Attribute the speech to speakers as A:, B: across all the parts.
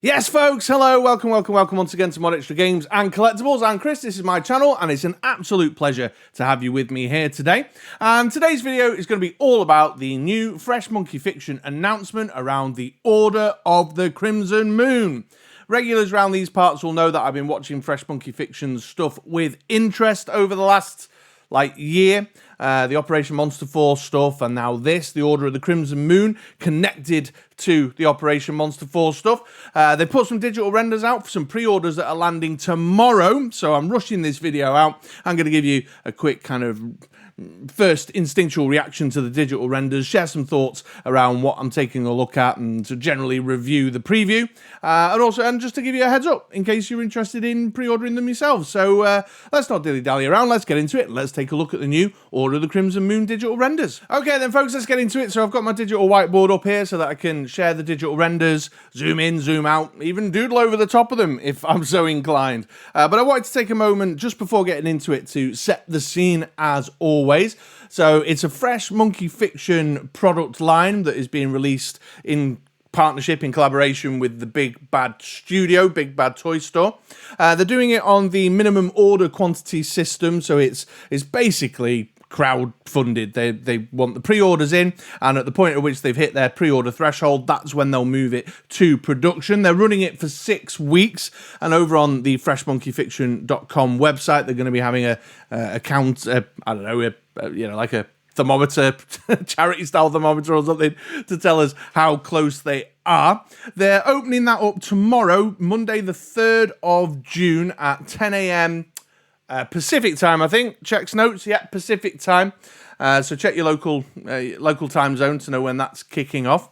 A: Yes, folks, hello, welcome once again to MoDXtra Games and Collectibles. I'm Chris, this is my channel, and it's an absolute pleasure to have you with me here today. And today's video is going to be all about the new Fresh Monkey Fiction announcement around the Order of the Crimson Moon. Regulars around these parts will know that I've been watching Fresh Monkey Fiction's stuff with interest over the last year. The Operation Monster Force stuff, and now this, the Order of the Crimson Moon, connected to the Operation Monster Force stuff. They put some digital renders out for some pre-orders that are landing tomorrow, so I'm rushing this video out. I'm going to give you a quick kind of first instinctual reaction to the digital renders, share some thoughts around what I'm taking a look at, and to generally review the preview, and just to give you a heads up in case you're interested in pre-ordering them yourselves. So let's not dilly-dally around, let's get into it. Let's take a look at the new Order of the Crimson Moon digital renders. Okay then folks, let's get into it. So I've got my digital whiteboard up here so that I can share the digital renders, zoom in, zoom out, even doodle over the top of them if I'm so inclined. But I wanted to take a moment just before getting into it to set the scene as always. So it's a Fresh Monkey Fiction product line that is being released in partnership, in collaboration with the Big Bad Studio, Big Bad Toy Store. They're doing it on the minimum order quantity system, so it's basically crowd-funded. They want the pre-orders in, and at the point at which they've hit their pre-order threshold, that's when they'll move it to production. They're running it for 6 weeks, and over on the freshmonkeyfiction.com website, they're going to be having a count, like a thermometer, charity-style thermometer or something, to tell us how close they are. They're opening that up tomorrow, Monday the 3rd of June at 10 a.m. Pacific time, I think. Checks notes, yeah, Pacific time. So check your local time zone to know when that's kicking off.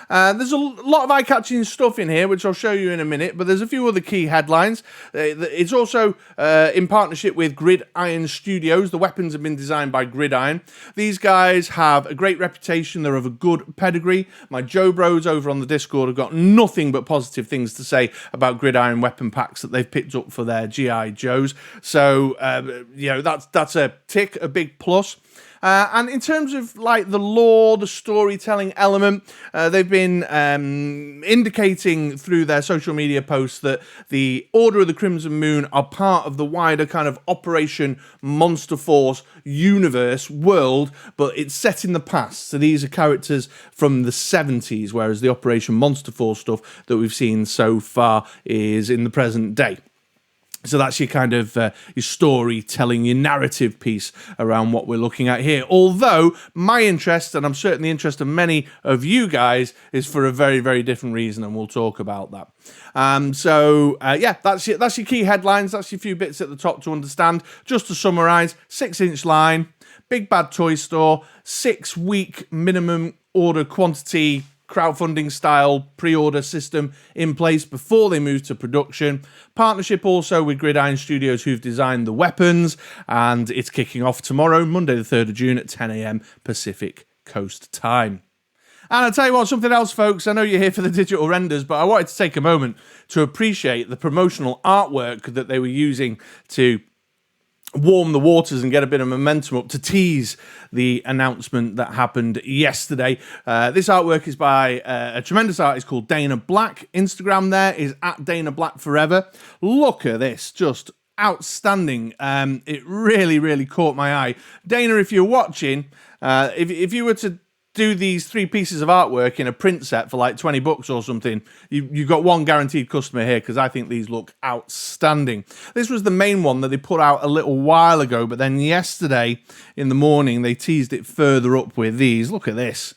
A: There's a lot of eye-catching stuff in here, which I'll show you in a minute, but there's a few other key headlines. It's also in partnership with Gridiron Studios. The weapons have been designed by Gridiron. These guys have a great reputation. They're of a good pedigree. My Joe Bros over on the Discord have got nothing but positive things to say about Gridiron weapon packs that they've picked up for their G.I. Joes. So, that's a tick, a big plus. And in terms of the lore, the storytelling element, they've been indicating through their social media posts that the Order of the Crimson Moon are part of the wider kind of Operation Monster Force universe world, but it's set in the past. So these are characters from the 70s, whereas the Operation Monster Force stuff that we've seen so far is in the present day. So that's your kind of your storytelling, your narrative piece around what we're looking at here. Although my interest, and I'm certain the interest of many of you guys, is for a very, very different reason, and we'll talk about that. That's your key headlines. That's your few bits at the top to understand. Just to summarise, 6-inch line, Big Bad Toy Store, 6-week minimum order quantity, crowdfunding style pre-order system in place before they move to production. Partnership also with Gridiron Studios, who've designed the weapons, and it's kicking off tomorrow, Monday the 3rd of June at 10 a.m. Pacific Coast time. And I'll tell you what, something else, folks. I know you're here for the digital renders, but I wanted to take a moment to appreciate the promotional artwork that they were using to warm the waters and get a bit of momentum up to tease the announcement that happened yesterday. This artwork is by a tremendous artist called Dana Black. Instagram there is at Dana Black Forever. Look at this, just outstanding. It really, really caught my eye. Dana, if you're watching, if you were to do these 3 pieces of artwork in a print set for like $20 or something, you've got one guaranteed customer here, because I think these look outstanding. This was the main one that they put out a little while ago, but then yesterday in the morning they teased it further up with these. Look at this,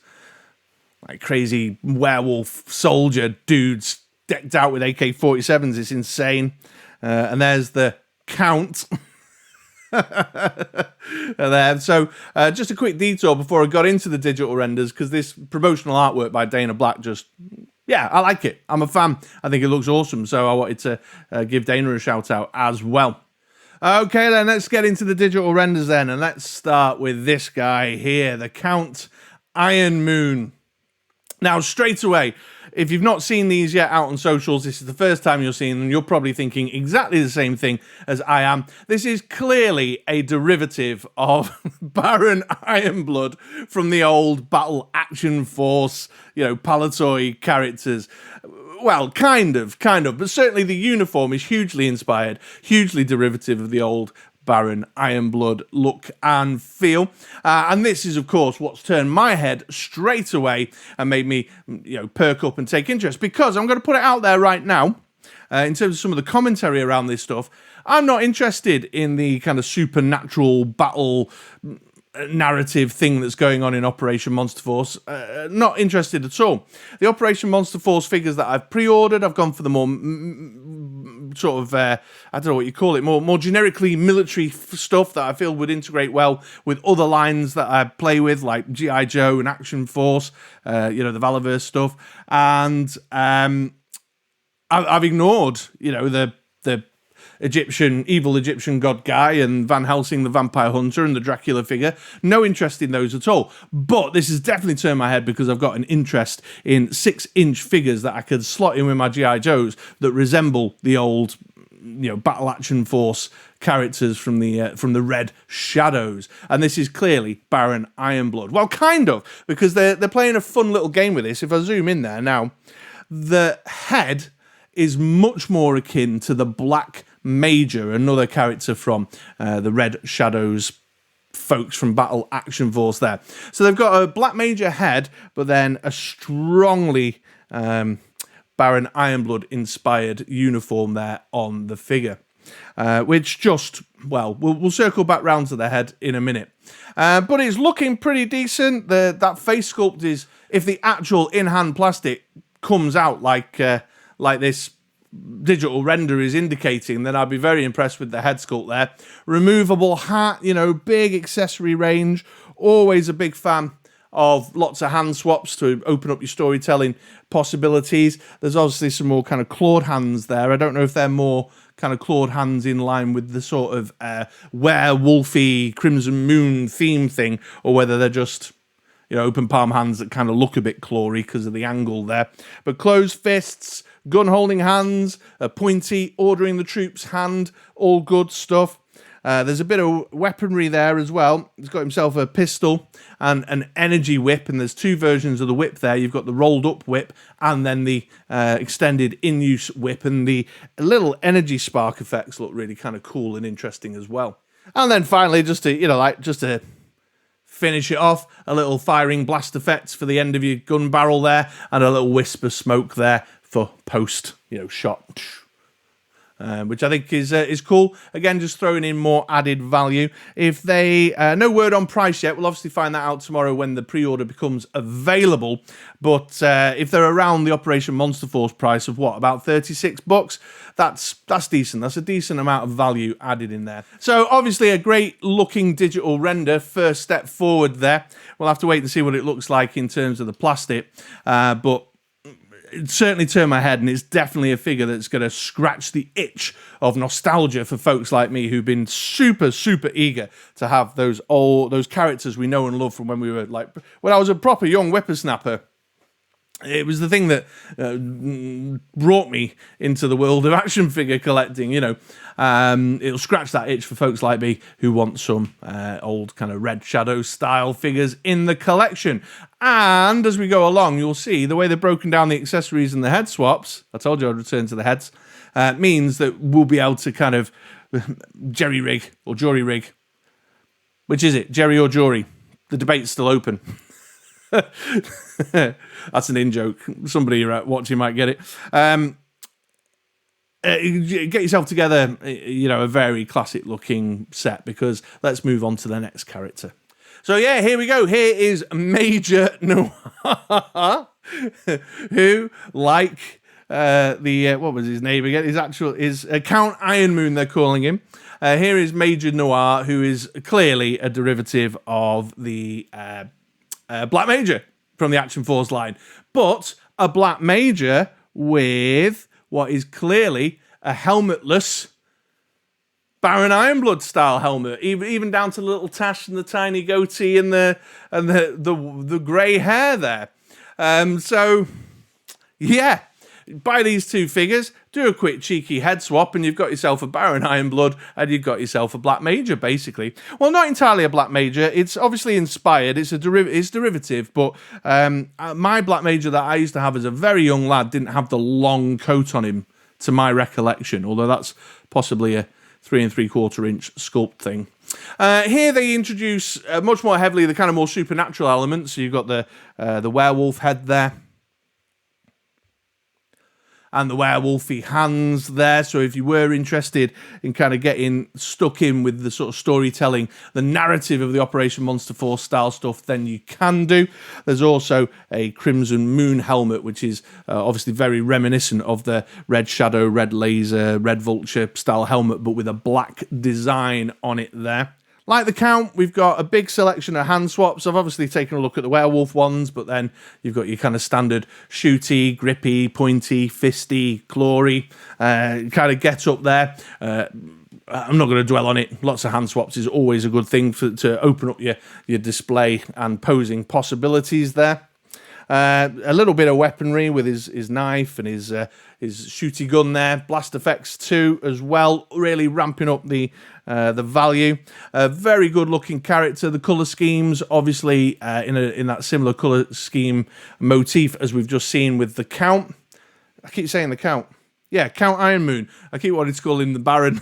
A: like crazy werewolf soldier dudes decked out with AK-47s. It's insane. And there's the Count. There. So just a quick detour before I got into the digital renders, because this promotional artwork by Dana Black I like it. I'm a fan. I think it looks awesome, so I wanted to give Dana a shout out as well. Okay then, let's get into the digital renders then, and let's start with this guy here, the Count Iron Moon. Now, straight away, if you've not seen these yet out on socials, this is the first time you're seeing them, you're probably thinking exactly the same thing as I am. This is clearly a derivative of Baron Ironblood from the old Battle Action Force, Palatoy characters. well, kind of, but certainly the uniform is hugely inspired, hugely derivative of the old Baron Ironblood look and feel. And this is, of course, what's turned my head straight away and made me, perk up and take interest, because I'm going to put it out there right now. In terms of some of the commentary around this stuff, I'm not interested in the kind of supernatural battle narrative thing that's going on in Operation Monster Force. Not interested at all. The Operation Monster Force figures that I've pre-ordered, I've gone for the more sort of, I don't know what you call it, more generically military stuff that I feel would integrate well with other lines that I play with, like G.I. Joe and Action Force, the Valaverse stuff. And I've ignored, the evil Egyptian god guy and Van Helsing the vampire hunter and the Dracula figure. No interest in those at all. But this has definitely turned my head because I've got an interest in 6-inch figures that I could slot in with my G.I. Joes that resemble the old, Battle Action Force characters from the Red Shadows. And this is clearly Baron Ironblood. Well, kind of, because they're playing a fun little game with this. If I zoom in there now, the head is much more akin to the Black Major, another character from the Red Shadows folks from Battle Action Force there. So they've got a Black Major head, but then a strongly Baron Ironblood inspired uniform there on the figure. Which just, well, we'll circle back round to the head in a minute. But it's looking pretty decent. That face sculpt is, if the actual in-hand plastic comes out like this digital render is indicating, then I'd be very impressed with the head sculpt there. Removable hat, big accessory range. Always a big fan of lots of hand swaps to open up your storytelling possibilities. There's obviously some more kind of clawed hands there. I don't know if they're more kind of clawed hands in line with the sort of werewolfy Crimson Moon theme thing, or whether they're just open palm hands that kind of look a bit clawy because of the angle there. But closed fists, gun-holding hands, a pointy ordering the troops hand, all good stuff. There's a bit of weaponry there as well. He's got himself a pistol and an energy whip, and there's two versions of the whip there. You've got the rolled-up whip and then the extended in-use whip, and the little energy spark effects look really kind of cool and interesting as well. And then finally, just to finish it off, a little firing blast effects for the end of your gun barrel there, and a little wisp of smoke there for post, shot, which I think is cool. Again, just throwing in more added value. If they, no word on price yet, we'll obviously find that out tomorrow when the pre-order becomes available. But if they're around the Operation Monster Force price of about $36, that's decent. That's a decent amount of value added in there. So obviously a great looking digital render, first step forward there. We'll have to wait and see what it looks like in terms of the plastic, but it certainly turned my head, and it's definitely a figure that's going to scratch the itch of nostalgia for folks like me who've been super, super eager to have those characters we know and love from when we were when I was a proper young whippersnapper. It was the thing that brought me into the world of action figure collecting, It'll scratch that itch for folks like me who want some old kind of Red Shadow style figures in the collection. And as we go along, you'll see the way they've broken down the accessories and the head swaps. I told you I'd return to the heads. Means that we'll be able to kind of jerry rig or jury rig. Which is it? Jerry or jury? The debate's still open. That's an in-joke. Somebody watching might get it. Get yourself together, a very classic-looking set, because let's move on to the next character. So yeah, here we go. Here is Major Noir, who, like what was his name again? His Count Ironmoon, they're calling him. Here is Major Noir, who is clearly a derivative of the Black Major from the Action Force line, but a Black Major with what is clearly a helmetless Baron Ironblood style helmet, even down to the little tash and the tiny goatee and the grey hair there. So yeah, buy these two figures, do a quick cheeky head swap, and you've got yourself a Baron Ironblood, and you've got yourself a Black Major, basically. Well, not entirely a Black Major. It's obviously inspired. It's derivative, but my Black Major that I used to have as a very young lad didn't have the long coat on him, to my recollection, although that's possibly a 3 3/4 inch sculpt thing. Here they introduce much more heavily the kind of more supernatural elements. So you've got the werewolf head there, and the werewolfy hands there. So if you were interested in kind of getting stuck in with the sort of storytelling, the narrative of the Operation Monster Force style stuff, then you can do. There's also a Crimson Moon helmet, which is obviously very reminiscent of the Red Shadow, Red Laser, Red Vulture style helmet, but with a black design on it there. Like the Count, we've got a big selection of hand swaps. I've obviously taken a look at the werewolf ones, but then you've got your kind of standard shooty, grippy, pointy, fisty, clawy kind of get up there. I'm not going to dwell on it. Lots of hand swaps is always a good thing to open up your display and posing possibilities there. A little bit of weaponry with his knife and his shooty gun there. Blast effects too as well, really ramping up the value. A very good looking character. The colour schemes obviously in that similar colour scheme motif as we've just seen with the Count. I keep saying the Count. Yeah, Count Iron Moon. I keep wanting to call him the Baron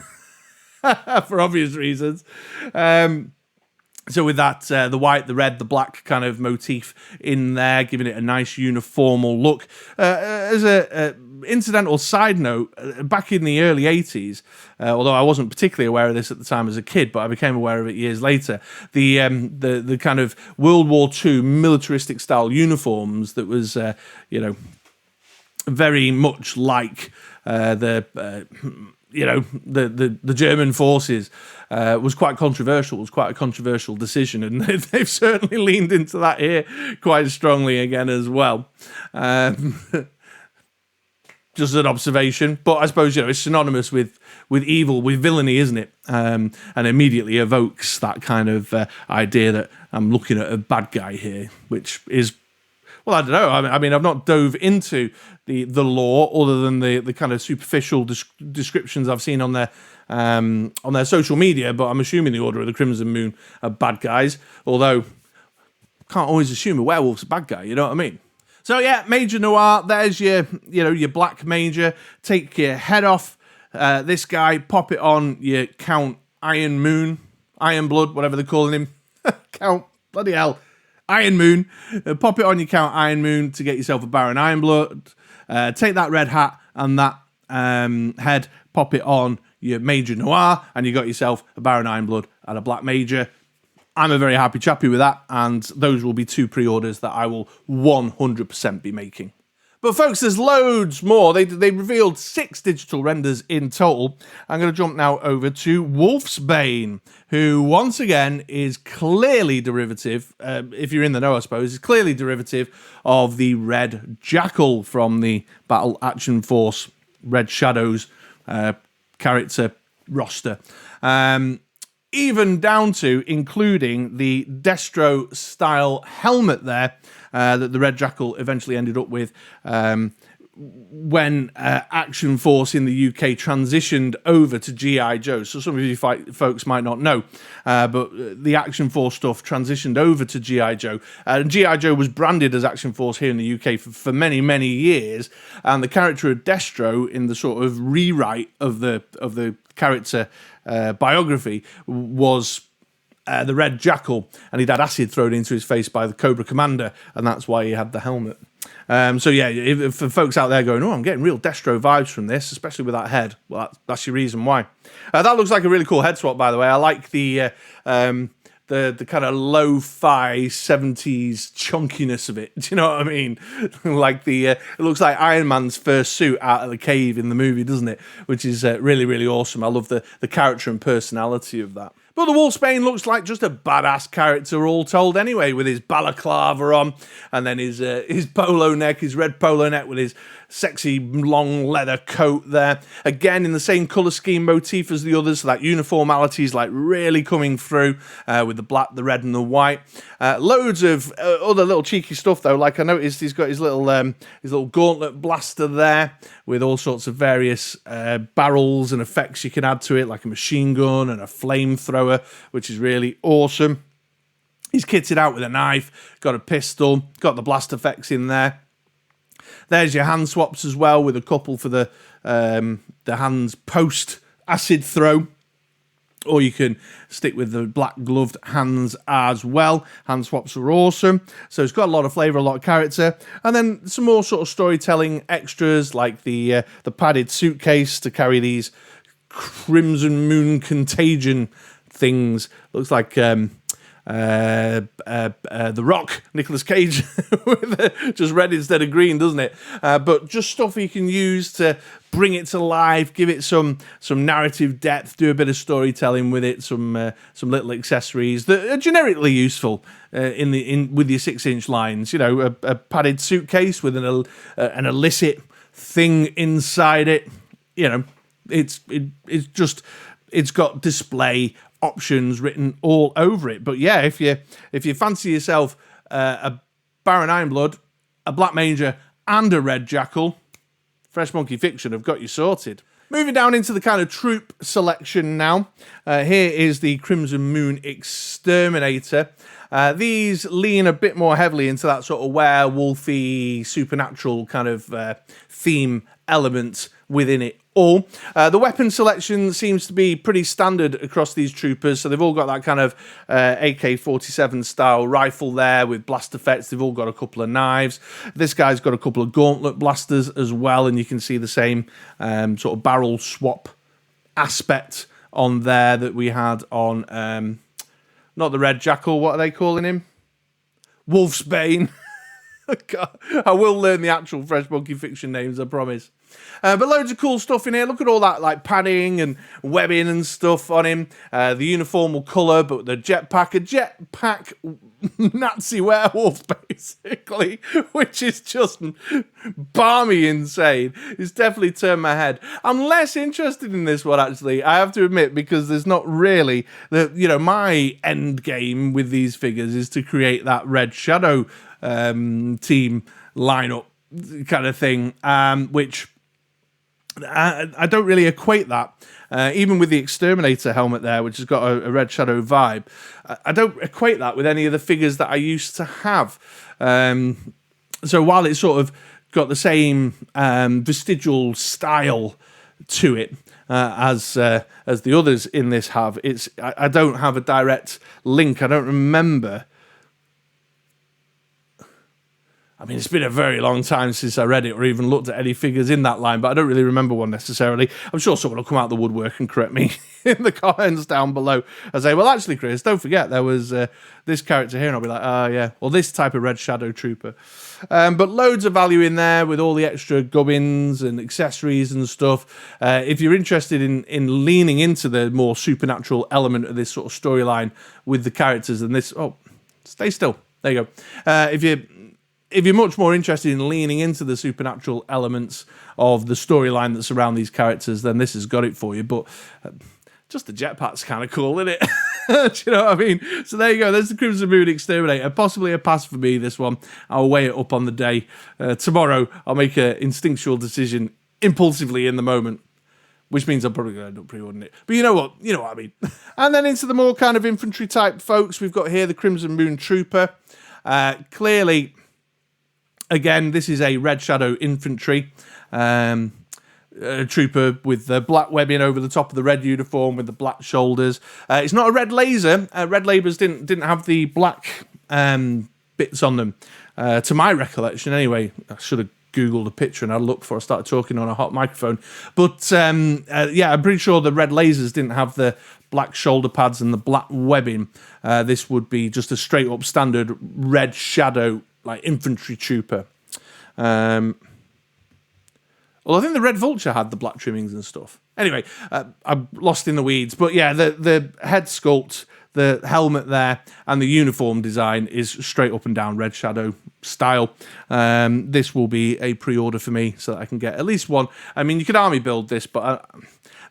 A: for obvious reasons. So with that, the white, the red, the black kind of motif in there, giving it a nice uniformal look. As a incidental side note, back in the early 80s, although I wasn't particularly aware of this at the time as a kid, but I became aware of it years later, the kind of World War II militaristic style uniforms that was, very much like the German forces was quite controversial. It was quite a controversial decision, and they've certainly leaned into that here quite strongly again as well. Just an observation, but I suppose it's synonymous with evil, with villainy, isn't it? And immediately evokes that kind of idea that I'm looking at a bad guy here, which is, well, I don't know. I mean, I've not dove into the lore other than the kind of superficial descriptions I've seen on their social media, but I'm assuming the Order of the Crimson Moon are bad guys, although can't always assume a werewolf's a bad guy, you know what I mean? So yeah, Major Noir, there's your Black Major. Take your head off this guy, pop it on your Count Iron Moon, Iron Blood, whatever they're calling him. Count, bloody hell. Iron Moon, pop it on your Count Iron Moon to get yourself a Baron Ironblood. Take that red hat and that head, pop it on your Major Noir, and you got yourself a Baron Ironblood and a Black Major. I'm a very happy chappy with that, and those will be 2 pre-orders that I will 100% be making. But folks, there's loads more. They revealed 6 digital renders in total. I'm going to jump now over to Wolfsbane, who once again is clearly derivative, if you're in the know I suppose, is clearly derivative of the Red Jackal from the Battle Action Force Red Shadows character roster. Even down to including the Destro style helmet there that the Red Jackal eventually ended up with when Action Force in the UK transitioned over to G.I. Joe. So some of you folks might not know, but the Action Force stuff transitioned over to G.I. Joe. G.I. Joe was branded as Action Force here in the UK for many, many years, and the character of Destro in the sort of rewrite of the character biography was the Red Jackal, and he'd had acid thrown into his face by the Cobra Commander, and that's why he had the helmet. So yeah, for folks out there going, oh, I'm getting real Destro vibes from this, especially with that head, well, that's your reason why. That looks like a really cool head swap, by the way. I like the kind of lo-fi 70s chunkiness of it. Do you know what I mean? Like it looks like Iron Man's first suit out of the cave in the movie, doesn't it? Which is really, really awesome. I love the character and personality of that. But the Wolfsbane looks like just a badass character all told anyway, with his balaclava on, and then his polo neck, his red polo neck with his sexy long leather coat there. Again, in the same colour scheme motif as the others, so that uniformity is like really coming through with the black, the red and the white. Loads of other little cheeky stuff though, like I noticed he's got his little gauntlet blaster there with all sorts of various barrels and effects you can add to it, like a machine gun and a flamethrower, which is really awesome. He's kitted out with a knife, got a pistol, got the blast effects in there. There's your hand swaps as well, with a couple for the hands post acid throw. Or you can stick with the black gloved hands as well. Hand swaps are awesome. So it's got a lot of flavour, a lot of character. And then some more sort of storytelling extras, like the padded suitcase to carry these Crimson Moon contagion things. Looks like The Rock, Nicolas Cage, with just red instead of green, doesn't it? But just stuff you can use to bring it to life, give it some narrative depth, do a bit of storytelling with it, some little accessories that are generically useful with your 6-inch lines. You know, a padded suitcase with an illicit thing inside it. You know, it's got display options written all over it. But yeah, if you fancy yourself a Baron Ironblood, a Black Manger, and a Red Jackal, Fresh Monkey Fiction have got you sorted. Moving down into the kind of troop selection now. Here is the Crimson Moon Exterminator. These lean a bit more heavily into that sort of werewolfy, supernatural kind of theme element within it all. The weapon selection seems to be pretty standard across these troopers, so they've all got that kind of AK-47 style rifle there with blast effects. They've all got a couple of knives. This guy's got a couple of gauntlet blasters as well, and you can see the same sort of barrel swap aspect on there that we had on not the Red Jackal, what are they calling him? Wolfsbane. God, I will learn the actual Fresh Monkey Fiction names, I promise. But loads of cool stuff in here. Look at all that like padding and webbing and stuff on him. The uniformal colour, but the jetpack, a jetpack Nazi werewolf, basically, which is just balmy insane. It's definitely turned my head. I'm less interested in this one, actually, I have to admit, because there's not really my end game with these figures is to create that Red Shadow team lineup kind of thing, which I don't really equate that. Even with the Exterminator helmet there, which has got a Red Shadow vibe, I don't equate that with any of the figures that I used to have. So while it's sort of got the same vestigial style to it as the others in this have, I don't have a direct link. I don't remember. I mean, it's been a very long time since I read it or even looked at any figures in that line, but I don't really remember one necessarily. I'm sure someone will come out of the woodwork and correct me in the comments down below and say, well, actually, Chris, don't forget there was this character here. And I'll be like, oh, yeah, well, this type of Red Shadow Trooper. But loads of value in there with all the extra gubbins and accessories and stuff. If you're interested in leaning into the more supernatural element of this sort of storyline with the characters and this... Oh, stay still. There you go. If you're much more interested in leaning into the supernatural elements of the storyline that's around these characters, then this has got it for you. But just the jetpack's kind of cool, isn't it? Do you know what I mean? So there you go. There's the Crimson Moon Exterminator. Possibly a pass for me, this one. I'll weigh it up on the day. Tomorrow, I'll make an instinctual decision impulsively in the moment, which means I'm probably going to end up pre-ordering it. But you know what? You know what I mean. And then into the more kind of infantry type folks, we've got here the Crimson Moon Trooper. Clearly... Again, this is a Red Shadow infantry trooper with the black webbing over the top of the red uniform with the black shoulders. It's not a red laser. Red lasers didn't have the black bits on them, to my recollection. Anyway, I should have Googled a picture and I'd look before I started talking on a hot microphone. But yeah, I'm pretty sure the red lasers didn't have the black shoulder pads and the black webbing. This would be just a straight up standard Red Shadow like infantry trooper. Well, I think the Red Vulture had the black trimmings and stuff. Anyway, I'm lost in the weeds. But yeah, the head sculpt, the helmet there, and the uniform design is straight up and down Red Shadow style. This will be a pre-order for me so that I can get at least one. I mean, you could army build this, but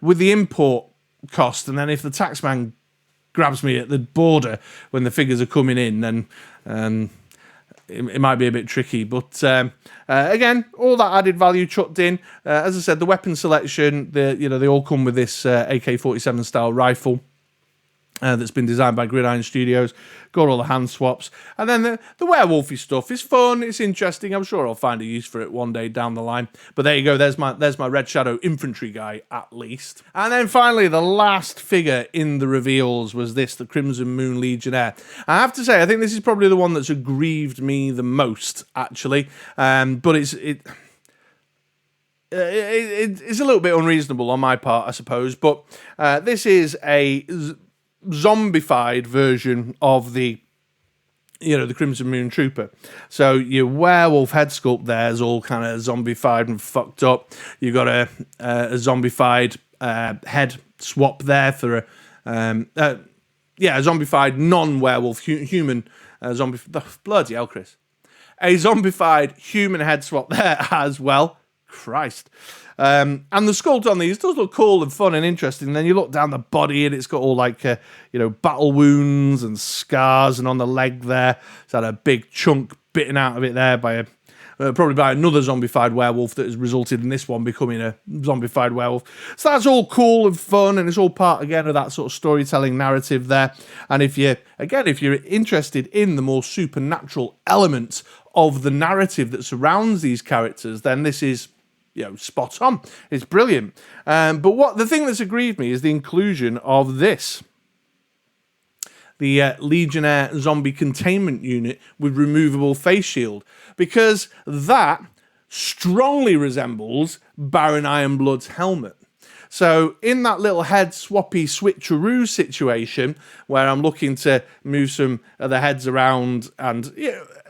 A: with the import cost, and then if the taxman grabs me at the border when the figures are coming in, then it might be a bit tricky. But again, all that added value chucked in. As I said, the weapon selection, they all come with this AK-47 style rifle that's been designed by Gridiron Studios. Got all the hand swaps, and then the werewolfy stuff is fun. It's interesting. I'm sure I'll find a use for it one day down the line. But there you go. There's my Red Shadow infantry guy at least. And then finally, the last figure in the reveals was this, the Crimson Moon Legionnaire. I have to say, I think this is probably the one that's aggrieved me the most, actually. But it's a little bit unreasonable on my part, I suppose. But this is a zombified version of the Crimson Moon Trooper. So your werewolf head sculpt there is all kind of zombified and fucked up. You've got a zombified head swap there for a zombified non-werewolf human zombie. Bloody hell, Chris! A zombified human head swap there as well. Christ. And the sculpt on these does look cool and fun and interesting. And then you look down the body and it's got all like, battle wounds and scars. And on the leg there, it's had a big chunk bitten out of it there by probably by another zombified werewolf that has resulted in this one becoming a zombified werewolf. So that's all cool and fun, and it's all part, again, of that sort of storytelling narrative there. And if you're interested in the more supernatural elements of the narrative that surrounds these characters, then this is spot on. It's brilliant. But the thing that's aggrieved me is the inclusion of this. The Legionnaire Zombie Containment Unit with removable face shield. Because that strongly resembles Baron Ironblood's helmet. So in that little head swappy switcheroo situation where I'm looking to move some of the heads around, and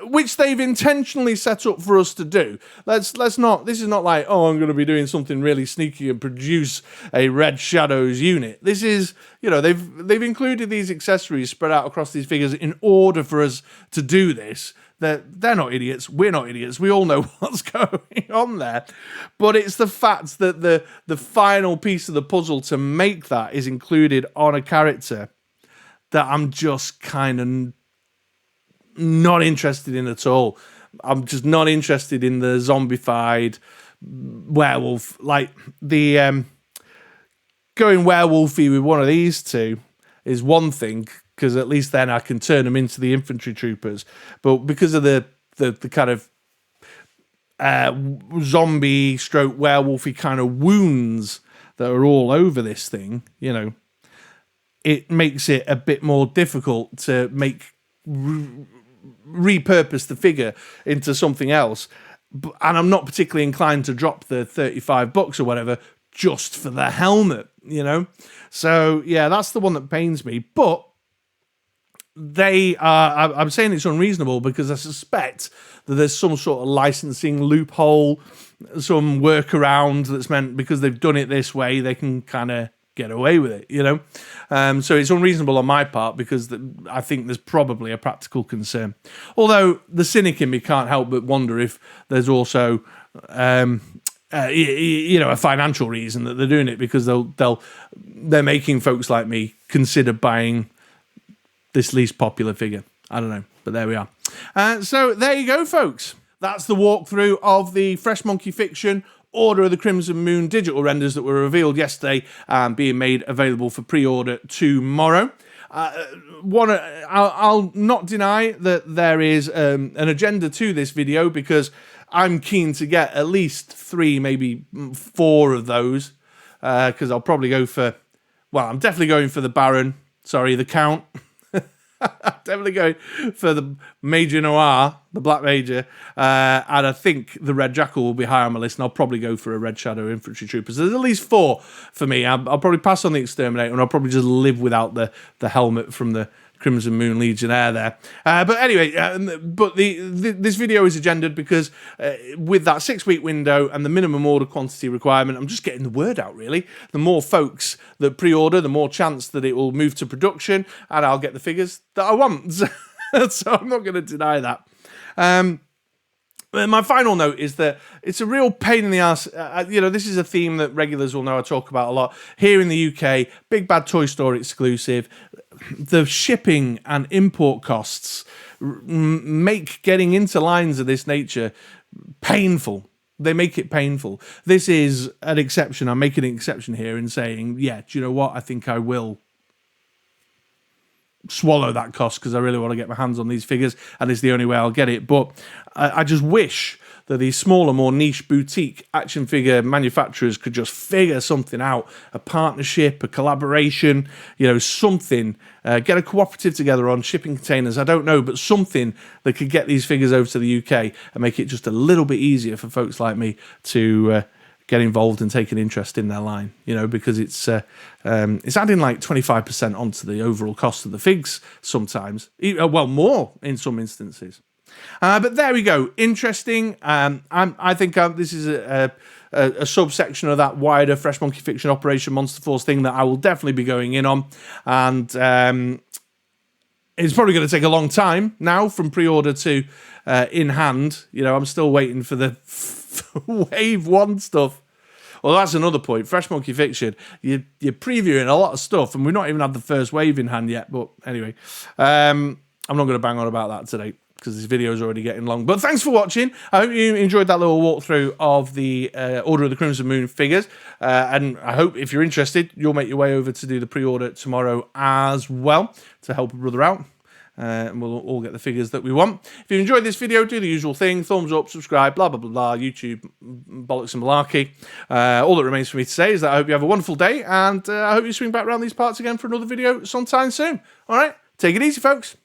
A: which they've intentionally set up for us to do. Let's not. This is not like, oh, I'm going to be doing something really sneaky and produce a Red Shadows unit. This is, they've included these accessories spread out across these figures in order for us to do this. They're not idiots. We're not idiots. We all know what's going on there. But it's the fact that the final piece of the puzzle to make that is included on a character that I'm just kind of not interested in at all. I'm just not interested in the zombified werewolf. Like the going werewolfy with one of these two is one thing, because at least then I can turn them into the infantry troopers. But because of the kind of zombie stroke werewolfy kind of wounds that are all over this thing, it makes it a bit more difficult to repurpose the figure into something else. And I'm not particularly inclined to drop the $35 or whatever just for the helmet, So, yeah, that's the one that pains me. But I'm saying it's unreasonable because I suspect that there's some sort of licensing loophole, some workaround that's meant because they've done it this way, they can kind of get away with it, So it's unreasonable on my part because I think there's probably a practical concern. Although the cynic in me can't help but wonder if there's also a financial reason that they're doing it, because they're making folks like me consider buying this least popular figure. I don't know, but there we are. So there you go, folks. That's the walkthrough of the Fresh Monkey Fiction Order of the Crimson Moon digital renders that were revealed yesterday and being made available for pre-order tomorrow. I'll not deny that there is an agenda to this video, because I'm keen to get at least 3, maybe 4 of those, because I'll probably go for, I'm definitely going for the Count. Definitely going for the Major Noir, the Black Major, and I think the Red Jackal will be high on my list, and I'll probably go for a Red Shadow Infantry Trooper. So there's at least 4 for me. I'll probably pass on the Exterminator, and I'll probably just live without the helmet from the Crimson Moon Legionnaire there. But anyway, this video is agendaed because with that 6-week window and the minimum order quantity requirement, I'm just getting the word out, really. The more folks that pre-order, the more chance that it will move to production, and I'll get the figures that I want. So I'm not going to deny that. My final note is that it's a real pain in the ass. This is a theme that regulars will know I talk about a lot. Here in the UK, Big Bad Toy Store exclusive, the shipping and import costs make getting into lines of this nature painful. They make it painful. This is an exception. I'm making an exception here and saying, yeah, do you know what? I think I will swallow that cost because I really want to get my hands on these figures, and it's the only way I'll get it. But I just wish that these smaller, more niche boutique action figure manufacturers could just figure something out, a partnership, a collaboration, something, get a cooperative together on shipping containers, I don't know, but something that could get these figures over to the UK and make it just a little bit easier for folks like me to get involved and take an interest in their line, because it's adding like 25% onto the overall cost of the figs sometimes, well, more in some instances. But there we go, interesting. I think this is a subsection of that wider Fresh Monkey Fiction Operation Monster Force thing that I will definitely be going in on, and it's probably going to take a long time now from pre-order to in hand. I'm still waiting for the Wave 1 stuff. Well, that's another point. Fresh Monkey Fiction, you're previewing a lot of stuff, and we've not even had the first wave in hand yet. But anyway, I'm not going to bang on about that today because this video is already getting long. But thanks for watching. I hope you enjoyed that little walkthrough of the Order of the Crimson Moon figures. And I hope, if you're interested, you'll make your way over to do the pre-order tomorrow as well to help a brother out. And we'll all get the figures that we want. If you enjoyed this video, do the usual thing. Thumbs up, subscribe, blah, blah, blah, blah. YouTube, bollocks and malarkey. All that remains for me to say is that I hope you have a wonderful day. And I hope you swing back around these parts again for another video sometime soon. All right? Take it easy, folks.